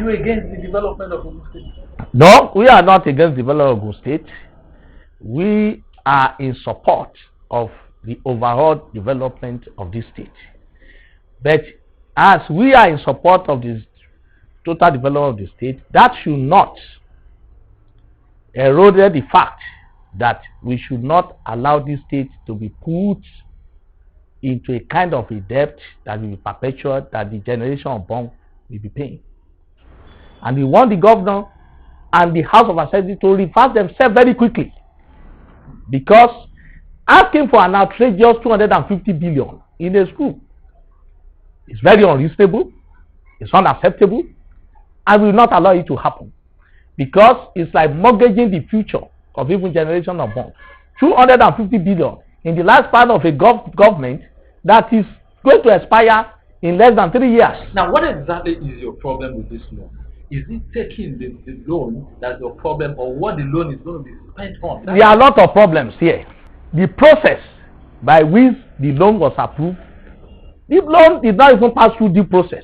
you against the development of Ogun State? No, we are not against the development of Ogun State. We are in support of the overall development of this state. But as we are in support of this total development of the state, that should not erode the fact that we should not allow this state to be put into a kind of a debt that will be perpetual, that the generation unborn will be paying. And we want the governor and the House of Assembly to reverse themselves very quickly, because asking for an outrageous 250 billion in a school is very unreasonable, it's unacceptable, and we will not allow it to happen, because it's like mortgaging the future of even generation unborn. 250 billion in the last part of a government that is going to expire in less than 3 years. Now, what exactly is your problem with this loan? Is it taking the loan that's your problem, or what the loan is going to be spent on? There are a lot of problems here. The process by which the loan was approved, the loan did not even pass through the process.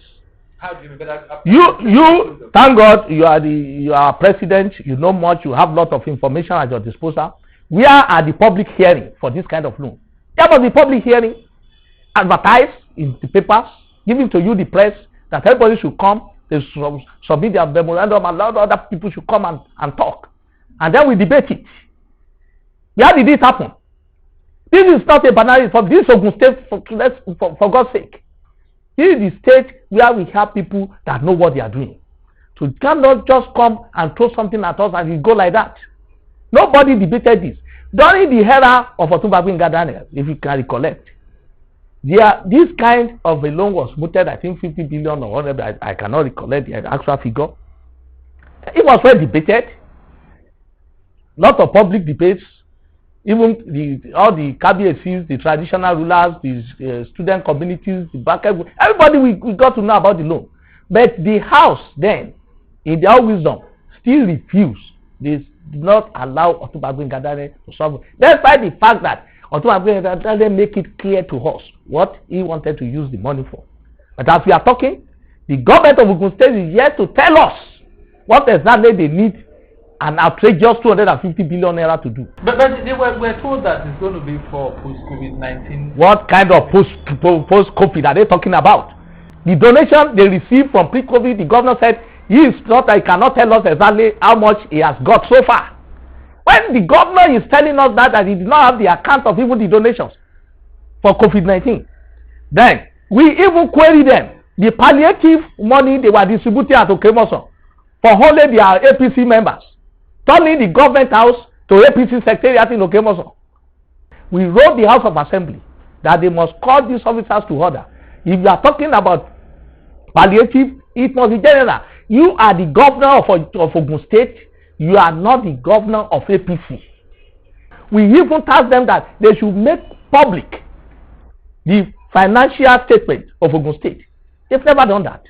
How do you mean? You thank God you are president, you know much, you have a lot of information at your disposal. Where are the public hearing for this kind of loan? There must be public hearing, advertised in the papers, given to you the press, that everybody should come, they submit their memorandum, and other people should come and talk. And then we debate it. Where did this happen? This is not a banal for this Ogun State, for God's sake. This is the state where we have people that know what they are doing. So you cannot just come and throw something at us and it go like that. Nobody debated this. During the era of Otumba Daniel, if you can recollect, this kind of a loan was mooted, I think 50 billion or whatever, I cannot recollect the actual figure. It was well debated. Lot of public debates. Even all the KBACs, the traditional rulers, the student communities, the backer, everybody we got to know about the loan. But the House then, in their wisdom, still refused. They did not allow Otumba Daniel to solve it. Despite the fact that Otumba Daniel make it clear to us what he wanted to use the money for. But as we are talking, the government of Ogun State is yet to tell us what exactly they need an outrageous 250 billion naira to do. But they were told that it's going to be for post-COVID-19. What kind of post-COVID are they talking about? The donation they received from pre-COVID, the governor said he cannot tell us exactly how much he has got so far. When the governor is telling us that he did not have the account of even the donations for COVID-19, then we even query them. The palliative money they were distributing at Okemoso for only their APC members, turning the government house to APC secretariat in Okemoso. We wrote the House of Assembly that they must call these officers to order. If you are talking about palliative, it must be general. You are the governor of Ogun State. You are not the governor of APC. We even asked them that they should make public the financial statement of Ogun State. They've never done that.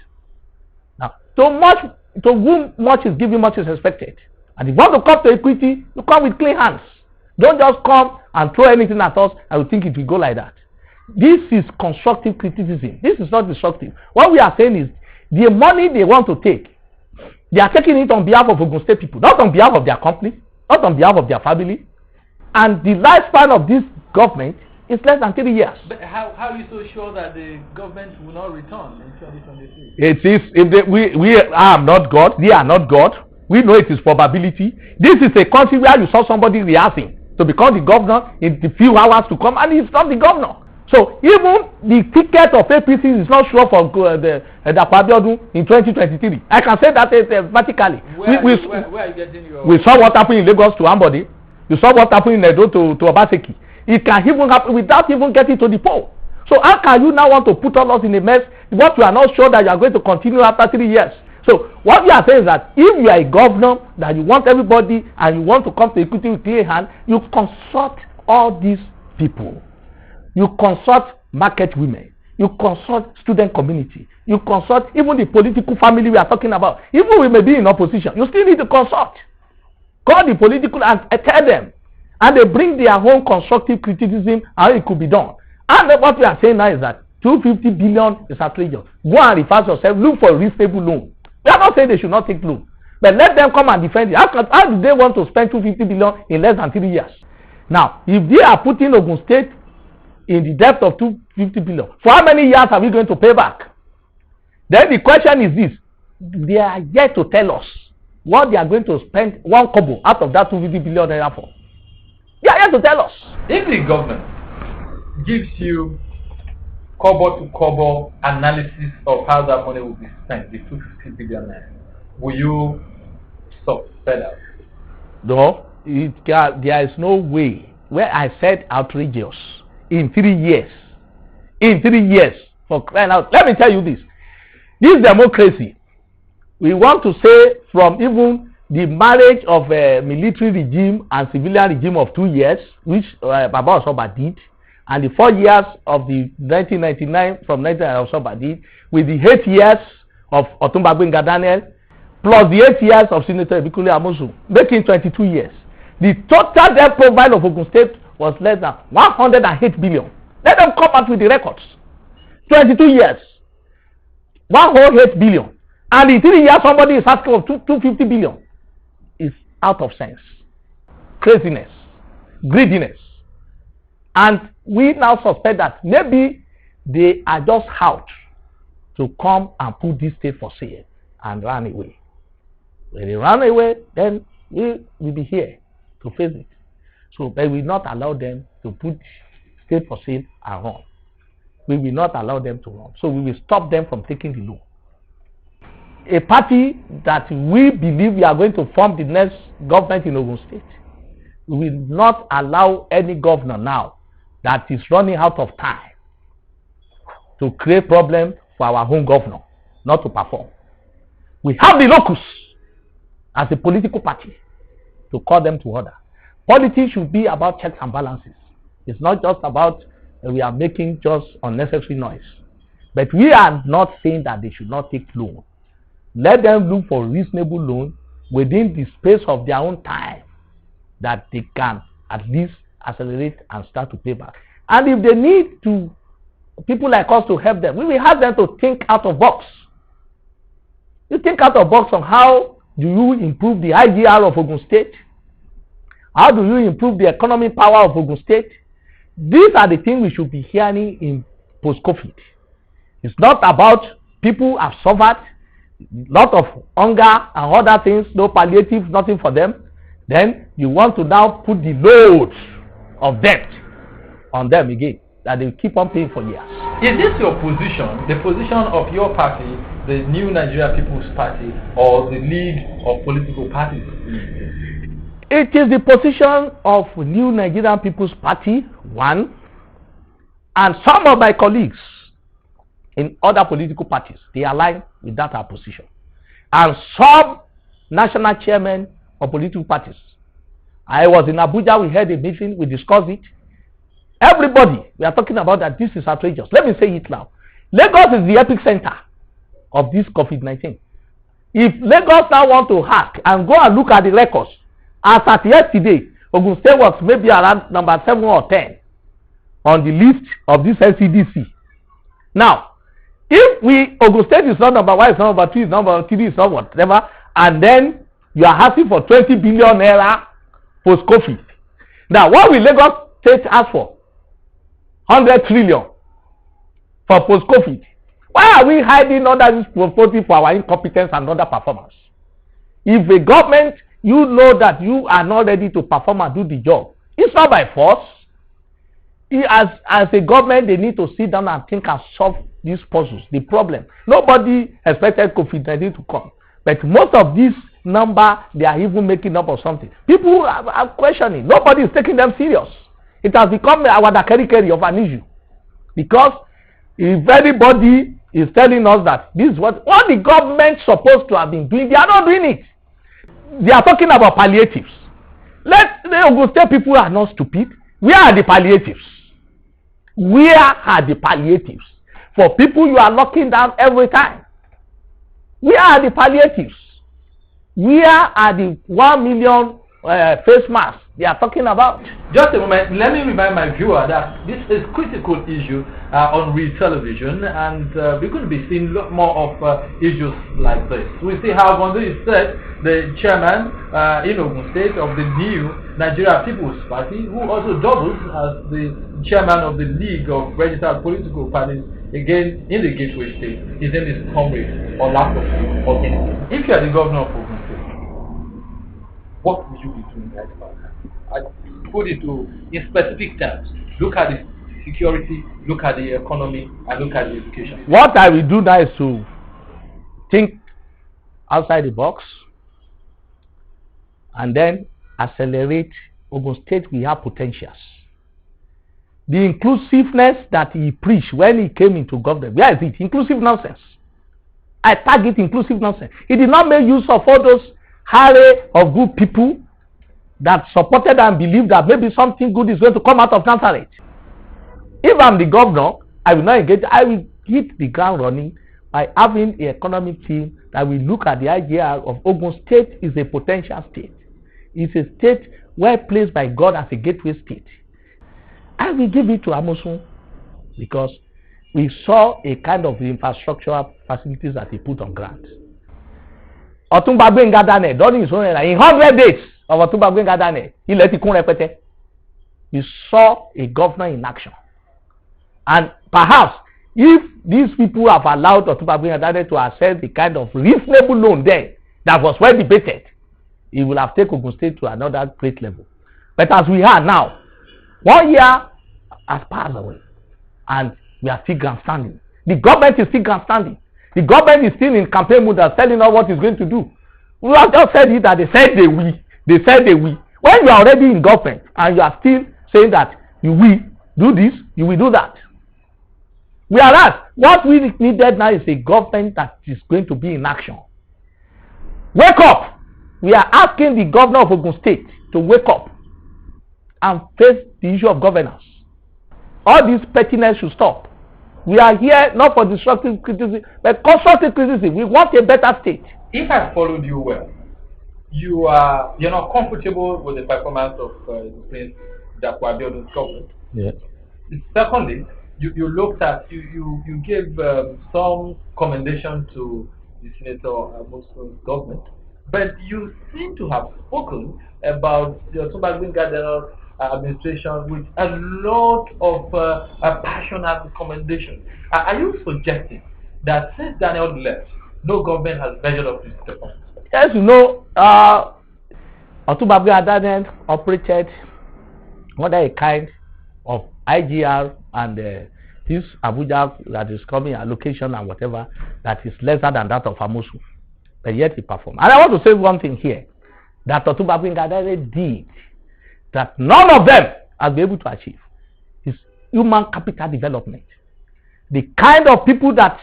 Now, to whom much is given, much is expected. And if you want to come to equity, you come with clean hands. Don't just come and throw anything at us and we think it will go like that. This is constructive criticism. This is not destructive. What we are saying is the money they want to take, they are taking it on behalf of Ogun State people, not on behalf of their company, not on behalf of their family. And the lifespan of this government is less than 3 years. But how are you so sure that the government will not return in 2023? It is, we are not God, they are not God. We know it is probability. This is a country where you saw somebody reacting to become the governor in the few hours to come, and he's not the governor. So even the ticket of APC is not sure for the Dapo Abiodun in 2023. I can say that vertically. Where are you getting your... We saw what happened in Lagos to Ambody. You saw what happened in Edo to Obaseki. It can even happen without even getting to the poll. So how can you now want to put all us in a mess what you are not sure that you are going to continue after 3 years? So what we are saying is that if you are a governor, that you want everybody and you want to come to equity with clear hand, you consult all these people. You consult market women. You consult student community. You consult even the political family we are talking about. Even we may be in opposition, you still need to consult. Call the political and tell them. And they bring their own constructive criticism how it could be done. And what we are saying now is that 250 billion is outrageous. Go and reverse yourself. Look for a reasonable loan. We are not saying they should not take loan, but let them come and defend it. How do they want to spend 250 billion in less than 3 years? Now, if they are putting Ogun State in the depth of 250 billion, for how many years are we going to pay back? Then the question is this: they are yet to tell us what they are going to spend 1 kobo out of that 250 billion naira for. They are yet to tell us. If the government gives you kobo to kobo analysis of how that money will be spent, the 250 billion naira, will you stop further? No, there is no way. Where I said outrageous in 3 years. In 3 years, for crying out. Let me tell you this. This democracy, we want to say from even the marriage of a military regime and civilian regime of 2 years, which Baba Osoba did, and the 4 years of the 1999 from 1999 did, with the 8 years of Otumba Gbenga Daniel, plus the 8 years of Senator Ebikule Amosu, making 22 years. The total debt profile of Ogun State was less than 108 billion. Let them come out with the records. 22 years, 108 billion. And in 3 years, somebody is asking for 250 billion. It's out of sense. Craziness, greediness. And we now suspect that maybe they are just out to come and put this state for sale and run away. When they run away, then we will be here to face it. So, but we will not allow them to put state for sale and run. We will not allow them to run. So we will stop them from taking the loan. A party that we believe we are going to form the next government in Ogun State, we will not allow any governor now that is running out of time to create problem for our home governor not to perform. We have the locus as a political party to call them to order. Politics should be about checks and balances. It's not just about we are making just unnecessary noise. But we are not saying that they should not take loan. Let them look for reasonable loan within the space of their own time that they can at least accelerate and start to pay back. And if they need to people like us to help them, we will have them to think out of box. You think out of box on how do you improve the IGR of Ogun State? How do you improve the economic power of Ogun State? These are the things we should be hearing in post-COVID. It's not about people have suffered, lot of hunger and other things, no palliative, nothing for them. Then you want to now put the load of debt on them again, that they keep on paying for years. Is this your position, the position of your party, the New Nigeria People's Party, or the League of Political Parties? It is the position of New Nigerian People's Party, one, and some of my colleagues in other political parties, they align with that our position. And some national chairmen of political parties. I was in Abuja, we had a meeting, we discussed it. Everybody, we are talking about that this is outrageous. Let me say it now. Lagos is the epicenter of this COVID-19. If Lagos now want to hack and go and look at the records, as at yesterday, Ogun State was maybe around number 7 or 10 on the list of this NCDC. Now, if Ogun State is not number 1, it's not number 2, it's not number 3, it's not whatever, and then you are asking for 20 billion naira post-COVID. Now, what will Lagos State ask for? 100 trillion for post-COVID. Why are we hiding under this proposal for our incompetence and underperformance? If a government, you know that you are not ready to perform and do the job, it's not by force. As a government, they need to sit down and think and solve these puzzles, the problem. Nobody expected COVID-19 to come. But most of these number, they are even making up of something. People are questioning. Nobody is taking them serious. It has become a wadakeri of an issue. Because if anybody is telling us that this is what the government is supposed to have been doing, they are not doing it. They are talking about palliatives. The Ogun State people are not stupid. Where are the palliatives? Where are the palliatives? For people you are locking down every time. Where are the palliatives? Where are the 1 million face masks they are talking about. Just a moment, let me remind my viewer that this is a critical issue on real television, and we're going to be seeing a lot more of issues like this. We see how Bondo is said, the chairman in Ogun State of the new Nigeria People's Party, who also doubles as the chairman of the League of Registered Political Parties, again in the Gateway State. His name is Comrade Olaposi Oginni. If you are the governor of Ogun State, what will you be doing right about that? I put it in specific terms. Look at the security, look at the economy, and look at the education. What I will do now is to think outside the box and then accelerate. Ogun State, we have potentials. The inclusiveness that he preached when he came into government, where is it? Inclusive nonsense. I target inclusive nonsense. He did not make use of all those array of good people that supported and believed that maybe something good is going to come out of Nazareth. If I'm the governor, I will not engage. I will hit the ground running by having an economic team that will look at the idea of Ogun State is a potential state. It's a state well placed by God as a gateway state. I will give it to Amosun because we saw a kind of infrastructural facilities that he put on ground. Otumba Gbenga Daniel during his own era, in 100 days of Otumba Gbenga Daniel, he let it come repete. You saw a governor in action. And perhaps if these people have allowed Otumba Gbenga Daniel to access the kind of reasonable loan there that was well debated, it will have taken Ogun State to another great level. But as we are now, 1 year has passed away and we are still grandstanding. The government is still grandstanding. The government is still in campaign mode and telling us what it's going to do. We have just said it that they said they will. They said they will. When you are already in government and you are still saying that you will do this, you will do that. Whereas what we needed now is a government that is going to be in action. Wake up! We are asking the governor of Ogun State to wake up and face the issue of governance. All this pettiness should stop. We are here not for destructive criticism, but constructive criticism. We want a better state. If I followed you well, you're not comfortable with the performance of Prince Dapo Abiodun's government. Yeah. Secondly, you looked at you gave some commendation to the Senator Muslim's government, but you seem to have spoken about the Otumba Gbenga Daniel administration with a lot of passion and commendation. Are you suggesting that since Daniel left, no government has measured up to his performance? Yes, you know, Otumba Gbenga Daniel operated under a kind of IGR and this Abuja that is coming allocation and whatever that is lesser than that of Amosu, but yet he performed. And I want to say one thing here that Otumba Gbenga Daniel did that none of them has been able to achieve is human capital development. The kind of people that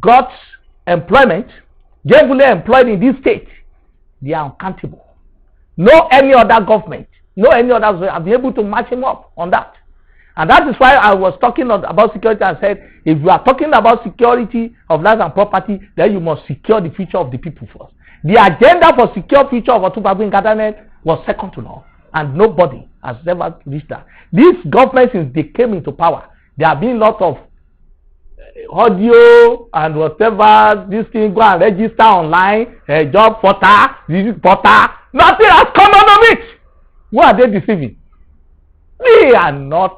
got employment, gainfully employed in this state, they are uncountable. No any other government, no any others have been able to match him up on that. And that is why I was talking about security and said, if you are talking about security of life and property, then you must secure the future of the people first. The agenda for secure future of Otumba Gbenga Daniel was second to none, and nobody has ever reached that. This government, since they came into power, there have been a lot of audio and whatever, this thing, go and register online, job portal, this portal, nothing has come out of it. Who are they deceiving? They are not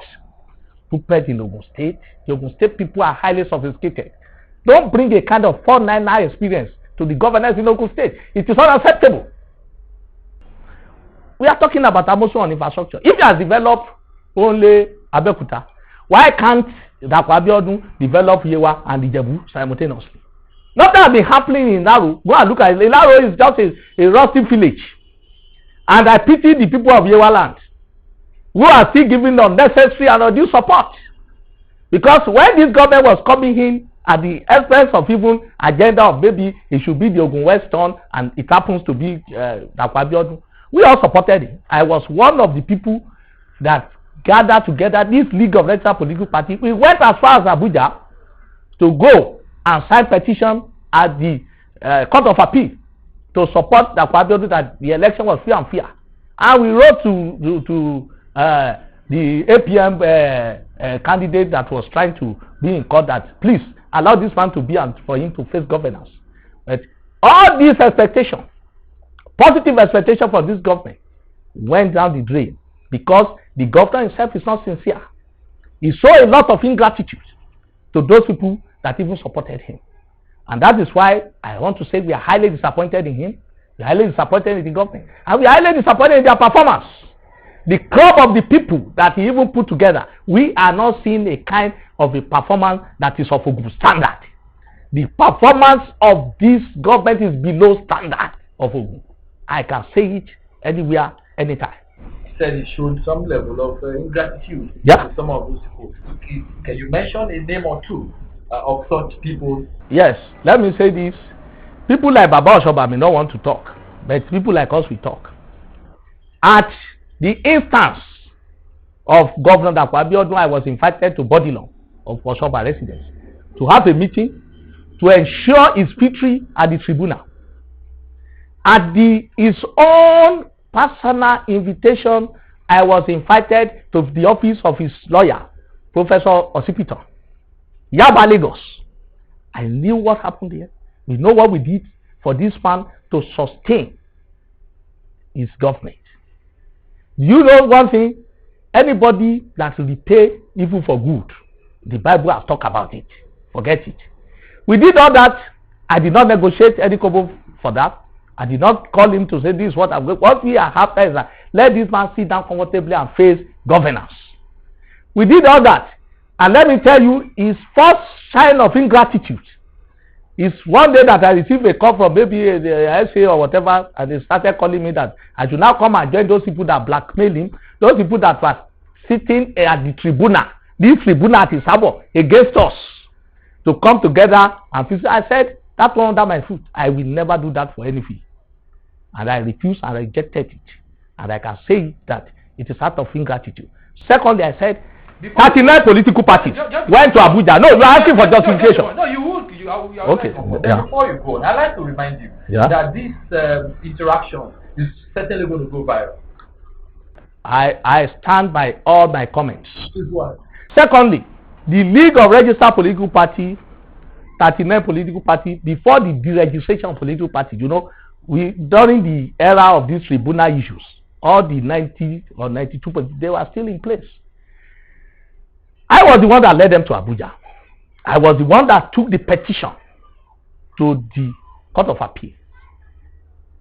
stupid in Ogun State. The Ogun State people are highly sophisticated. Don't bring a kind of 499 experience to the governors in Ogun State. It is unacceptable. We are talking about Amosu on infrastructure. If he has developed only Abeokuta, why can't Dapo Abiodun develop Yewa and Ijebu simultaneously? Nothing has been happening in Laro. Go and look at it. Laro is just a rusty village. And I pity the people of Yewa land who are still giving unnecessary and undue support. Because when this government was coming in at the expense of even agenda of maybe it should be the Ogun Western and it happens to be Dapo Abiodun, we all supported it. I was one of the people that gathered together this League of Registered Political Party. We went as far as Abuja to go and sign petition at the Court of Appeal to support Dapo Abiodun that the election was free and fair. And we wrote to the APM candidate that was trying to be in court that please allow this man to be and for him to face governance. But all these expectations, positive expectation for this government, went down the drain because the governor himself is not sincere. He showed a lot of ingratitude to those people that even supported him. And that is why I want to say we are highly disappointed in him. We are highly disappointed in the government. And we are highly disappointed in their performance. The crop of the people that he even put together, we are not seeing a kind of a performance that is of a good standard. The performance of this government is below standard of Ogun. I can say it anywhere, anytime. He said he showed some level of ingratitude to some of those people. Can you mention a name or two of such people? Yes, let me say this. People like Baba Oshoba may not want to talk, but people like us, we talk. At the instance of Governor Dapo Abiodun, I was invited to Bodilon of Oshoba residence to have a meeting to ensure his victory at the tribunal. At his own personal invitation, I was invited to the office of his lawyer, Professor Osipito, Yaba, Lagos. I knew what happened here. We know what we did for this man to sustain his government. You know one thing? Anybody that will repay evil for good, the Bible has talked about it. Forget it. We did all that. I did not negotiate any kobo for that. I did not call him to say this is what I'm going. What we are after is that let this man sit down comfortably and face governance. We did all that. And let me tell you, his first sign of ingratitude is one day that I received a call from maybe the SA or whatever, and they started calling me that I should now come and join those people that blackmail him, those people that were sitting at the tribunal, this tribunal at Isabo against us, to come together and fix it. I said, that one under my foot. I will never do that for any fee. And I refused and rejected it. And I can say that it is out of ingratitude. Secondly, I said, 39 political parties went to Abuja. No, you are asking for justification. No, you would. Okay. Before you go, I'd like to remind you that this interaction is certainly going to go viral. I stand by all my comments. Please go on. Secondly, the League of Registered Political Party, 39 political party, before the deregistration of political party, you know, during the era of these tribunal issues, all the 90 or 92, they were still in place. I was the one that led them to Abuja. I was the one that took the petition to the Court of Appeal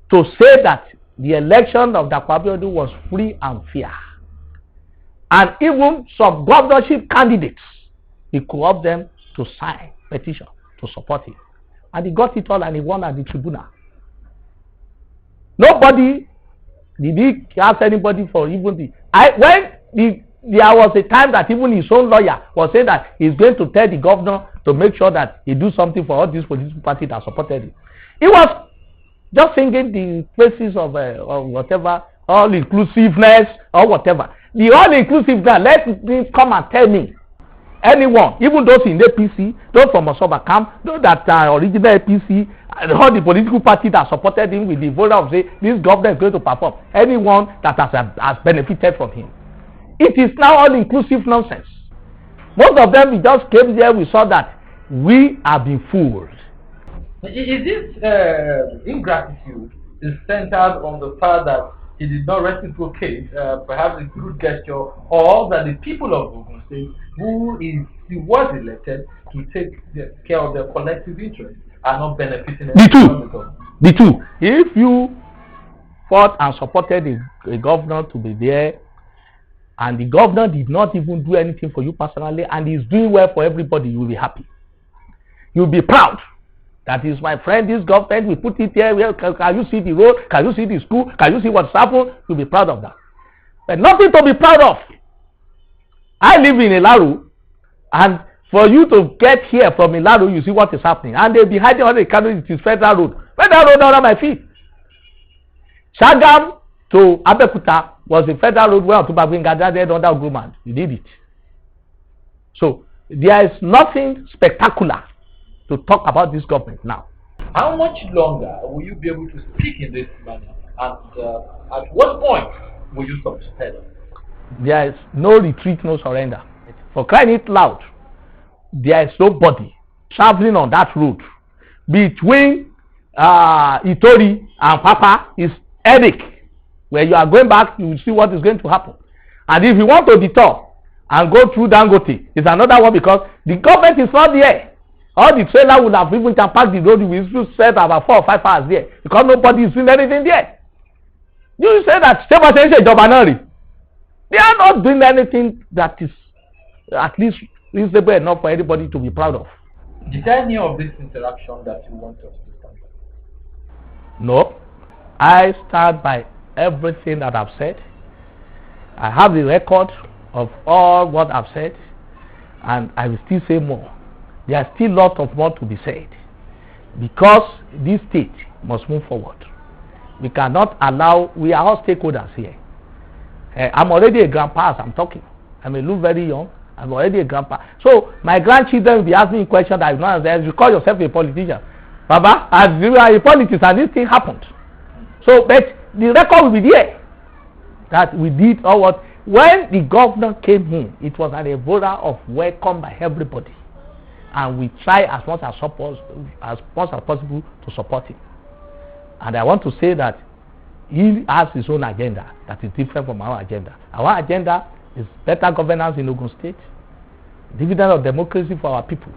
to say that the election of Dapo Abiodun was free and fair. And even some governorship candidates, he co-opted them to sign petition to support him. And he got it all and he won at the tribunal. Nobody did he ask anybody for even there was a time that even his own lawyer was saying that he's going to tell the governor to make sure that he do something for all these political parties that supported him. He was just singing the praises of whatever, all-inclusiveness or whatever. The all-inclusiveness, let him come and tell me. Anyone, even those in the APC, those from Osoba camp, those that are original APC, and all the political parties that supported him with the vote of say this government is going to perform. Anyone that has benefited from him. It is now all-inclusive nonsense. Most of them, we just came there, we saw that we have been fooled. Is this ingratitude is centered on the fact that he did not reciprocate, perhaps a good gesture, or that the people of Ogun State, he was elected to take care of their collective interests, are not benefiting the two. If you fought and supported a governor to be there, and the governor did not even do anything for you personally, and he's doing well for everybody, you will be happy. You'll be proud. That is my friend, this government, we put it here. Can you see the road? Can you see the school? Can you see what's happened? You'll be proud of that. But nothing to be proud of. I live in Ilaru, and for you to get here from Ilaru, you see what is happening. And they'll be hiding on the canal, it is Federal Road. Federal Road under my feet. Shagam to Abekuta was the Federal Road where Otubagwinga gathered under Ogun. You did it. So there is nothing spectacular to talk about this government now. How much longer will you be able to speak in this manner And at what point will you succeed? There is no retreat, no surrender. For crying it loud, there is nobody traveling on that road between Itori and Papa is headache. Where you are going back, you will see what is going to happen. And if you want to detour and go through Dangote, it's another one because the government is not there. All the trailer would have even packed the road. We still set about 4 or 5 hours there because nobody is doing anything there. You say that they are not doing anything that is at least reasonable enough for anybody to be proud of. Did any of this interaction that you want us to stand by? No. I stand by everything that I've said. I have the record of all what I've said, and I will still say more. There are still lots of more to be said because this state must move forward. We cannot allow, we are all stakeholders here. I'm already a grandpa as I'm talking. I may look very young. I'm already a grandpa. So my grandchildren will be asking me questions that I will not answer. You call yourself a politician. Baba, as you are in politics and this thing happened. So, but the record will be there that we did all what. When the governor came in, it was an endeavor of welcome by everybody. And we try as much as possible to support him. And I want to say that he has his own agenda that is different from our agenda. Our agenda is better governance in Ogun State, dividend of democracy for our people.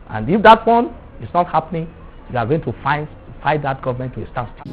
And if that one is not happening, we are going to fight that government to a standstill.